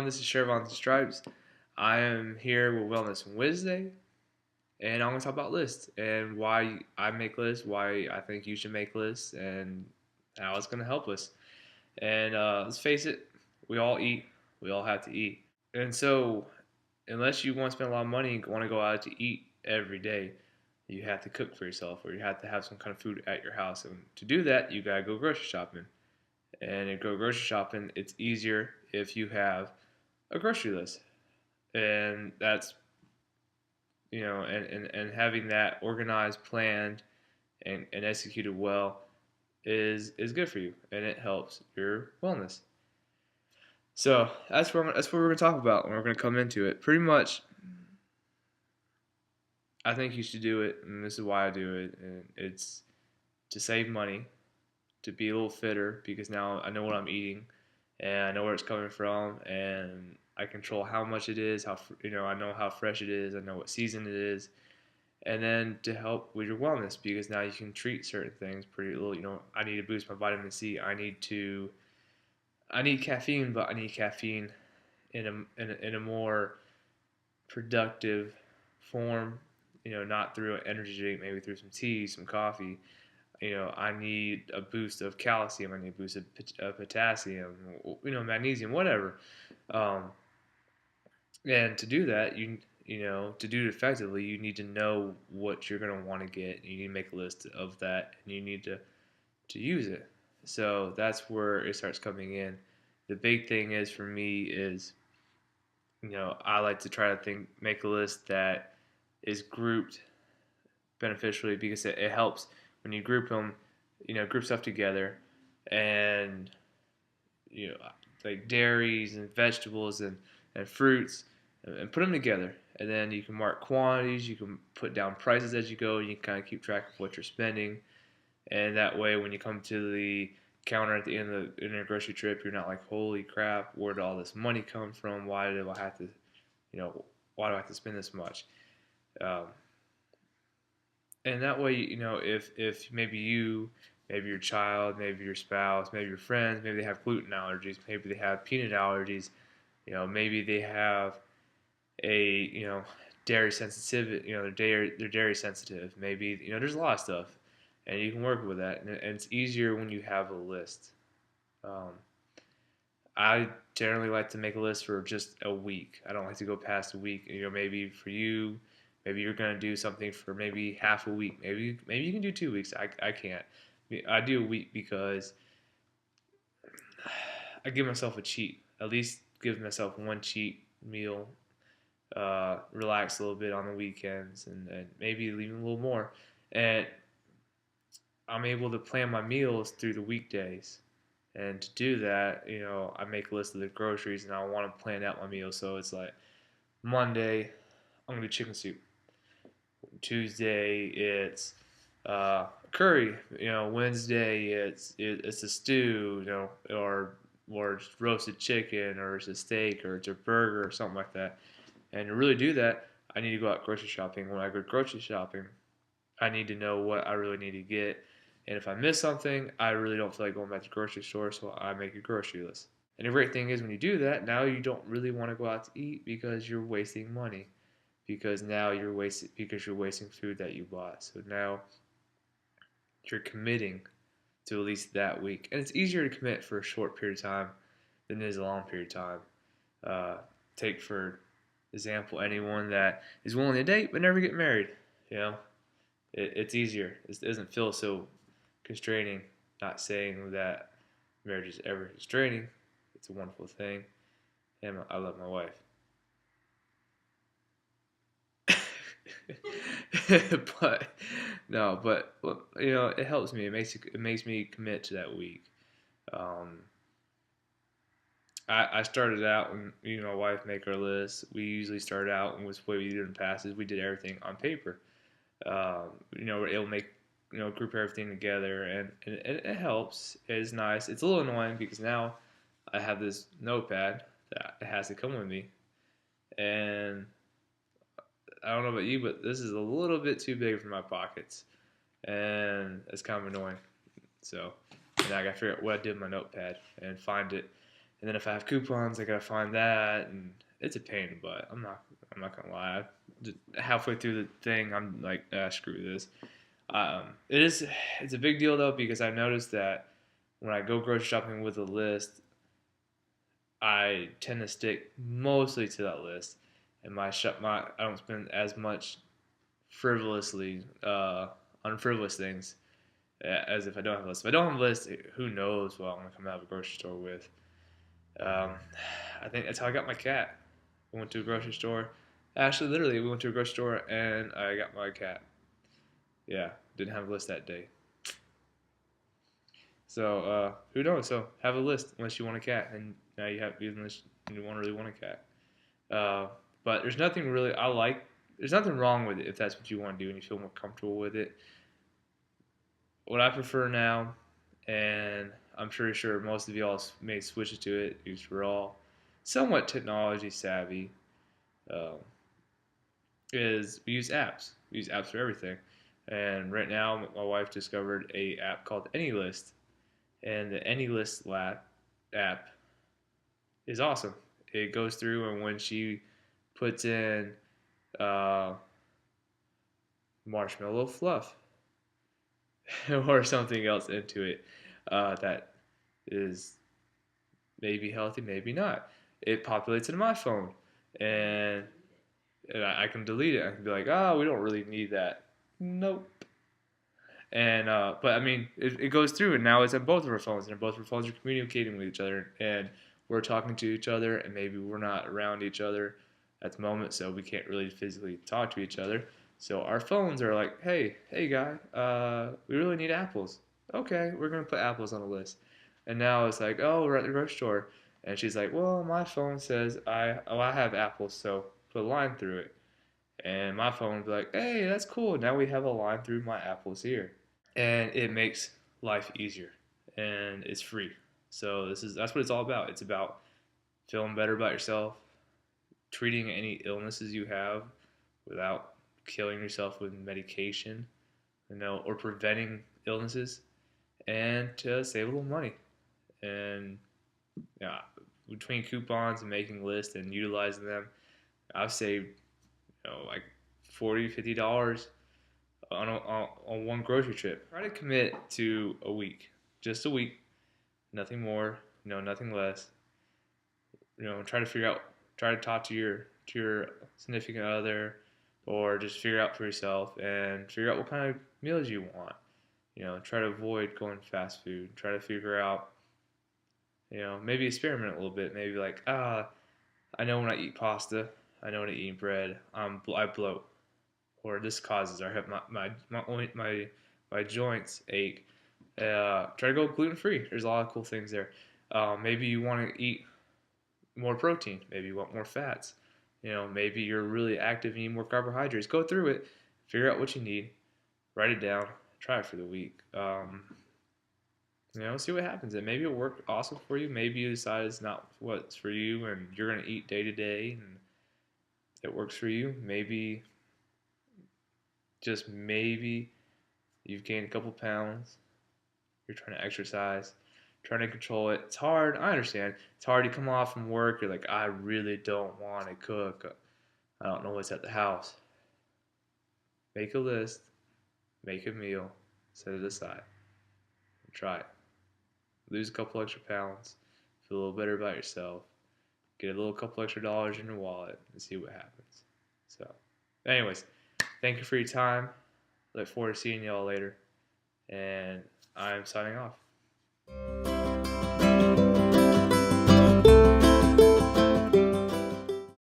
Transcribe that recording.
This is Shervon the Stripes. I am here with Wellness Wednesday, and I'm going to talk about lists and why I make lists, why I think you should make lists, and how it's going to help us. And let's face it, we all eat, we all have to eat. And so, unless you want to spend a lot of money and want to go out to eat every day, you have to cook for yourself or you have to have some kind of food at your house. And to do that, you got to go grocery shopping. And to go grocery shopping, it's easier if you have a grocery list. And that's, and having that organized, planned, and executed well is good for you, and it helps your wellness. So that's what we're gonna talk about, and we're gonna come into it. Pretty much, I think you should do it, and this is why I do it. And it's to save money, to be a little fitter, because now I know what I'm eating, and I know where it's coming from, and I control how much it is. I know how fresh it is. I know what season it is, and then to help with your wellness, because now you can treat certain things pretty little. I need to boost my vitamin C. I need caffeine, but I need caffeine in a more productive form. Not through an energy drink, maybe through some tea, some coffee. I need a boost of calcium. I need a boost of potassium. Magnesium, whatever. Um, and to do that, to do it effectively, you need to know what you're going to want to get. You need to make a list of that, and you need to use it. So that's where it starts coming in. The big thing is for me is, I like to try to make a list that is grouped beneficially, because it helps when you group them, group stuff together, and you know like dairies and vegetables and fruits, and put them together, and then you can mark quantities, you can put down prices as you go, and you can kind of keep track of what you're spending, and that way when you come to the counter at the end of the grocery trip, you're not like, holy crap, where did all this money come from? Why do I have to, you know, why do I have to spend this much? Um, and that way, if maybe your child, maybe your spouse, maybe your friends, maybe they have gluten allergies, maybe they have peanut allergies, maybe they have a dairy sensitivity, they're dairy sensitive. Maybe there's a lot of stuff, and you can work with that, and it's easier when you have a list. Um, I generally like to make a list for just a week. I don't like to go past a week. Maybe for you, maybe you're gonna do something for maybe half a week. Maybe you can do 2 weeks. I can't. I do a week because I give myself a cheat. At least give myself one cheat meal. Relax a little bit on the weekends, and maybe even a little more. And I'm able to plan my meals through the weekdays. And to do that, I make a list of the groceries, and I want to plan out my meals. So it's like Monday, I'm gonna do chicken soup. Tuesday, it's curry. Wednesday, it's a stew. Or it's roasted chicken, or it's a steak, or it's a burger, or something like that. And to really do that, I need to go out grocery shopping. When I go grocery shopping, I need to know what I really need to get. And if I miss something, I really don't feel like going back to the grocery store, so I make a grocery list. And the great thing is when you do that, now you don't really want to go out to eat because you're wasting money. Because now you're wasting food that you bought. So now you're committing to at least that week. And it's easier to commit for a short period of time than it is a long period of time. Take for example anyone that is willing to date but never get married. It's easier. It doesn't feel so constraining. Not saying that marriage is ever constraining. It's a wonderful thing, and I love my wife. but no, but it helps me. It makes me commit to that week. Um, I started out when my wife make our list. We usually start out, and was the way we did in the past is we did everything on paper. It'll make group everything together, and it helps. It's nice. It's a little annoying because now I have this notepad that has to come with me, and I don't know about you, but this is a little bit too big for my pockets, and it's kind of annoying. So, and I got to figure out what I did with my notepad and find it. And then if I have coupons, I gotta find that, and it's a pain in the butt. I'm not gonna lie. Just halfway through the thing, I'm like, screw this. It is. It's a big deal though because I noticed that when I go grocery shopping with a list, I tend to stick mostly to that list, and my I don't spend as much frivolously on frivolous things as if I don't have a list. If I don't have a list, who knows what I'm gonna come out of a grocery store with. Um, I think that's how I got my cat. I went to a grocery store. Actually, literally, we went to a grocery store and I got my cat. Yeah, didn't have a list that day. So who knows? So have a list unless you want a cat, and now you have unless you want really want a cat. Uh, but there's nothing really I like. There's nothing wrong with it if that's what you want to do and you feel more comfortable with it. What I prefer now, and I'm pretty sure most of y'all may switch to it because we're all somewhat technology savvy. Um, is we use apps. We use apps for everything. And right now, my wife discovered a app called AnyList, and the AnyList app is awesome. It goes through, and when she puts in uh, marshmallow fluff or something else into it that is maybe healthy, maybe not, it populates in my phone, and I can delete it. I can be like, oh, we don't really need that. Nope. And but I mean, it goes through, and now it's on both of our phones, and both of our phones are communicating with each other, and we're talking to each other, and maybe we're not around each other at the moment, so we can't really physically talk to each other. So our phones are like, hey guy, we really need apples. Okay, we're gonna put apples on the list. And now it's like, oh, we're at the grocery store, and she's like, well, my phone says I have apples, so put a line through it. And my phone would be like, hey, that's cool. Now we have a line through my apples here, and it makes life easier, and it's free. So that's what it's all about. It's about feeling better about yourself, treating any illnesses you have without killing yourself with medication, or preventing illnesses, and to save a little money. And yeah, between coupons and making lists and utilizing them, I've saved like $40, $50 on one grocery trip. Try to commit to a week, just a week, nothing more, nothing less. Try to talk to your significant other, or just figure out for yourself and figure out what kind of meals you want. Try to avoid going fast food. Try to figure out, maybe experiment a little bit. Maybe like, I know when I eat pasta, I know when I eat bread, I bloat, or this causes, or I have my joints ache. Try to go gluten free. There's a lot of cool things there. Maybe you want to eat more protein. Maybe you want more fats. Maybe you're really active and you need more carbohydrates. Go through it, figure out what you need, write it down, try it for the week. See what happens. And maybe it'll work awesome for you. Maybe you decide it's not what's for you, and you're gonna eat day to day, and it works for you. Maybe, just maybe, you've gained a couple pounds. You're trying to exercise, trying to control it. It's hard. I understand. It's hard to come off from work. You're like, I really don't want to cook. I don't know what's at the house. Make a list, make a meal, set it aside, and try it. Lose a couple extra pounds, feel a little better about yourself, get a little couple extra dollars in your wallet, and see what happens. So, anyways, thank you for your time. Look forward to seeing y'all later, and I'm signing off.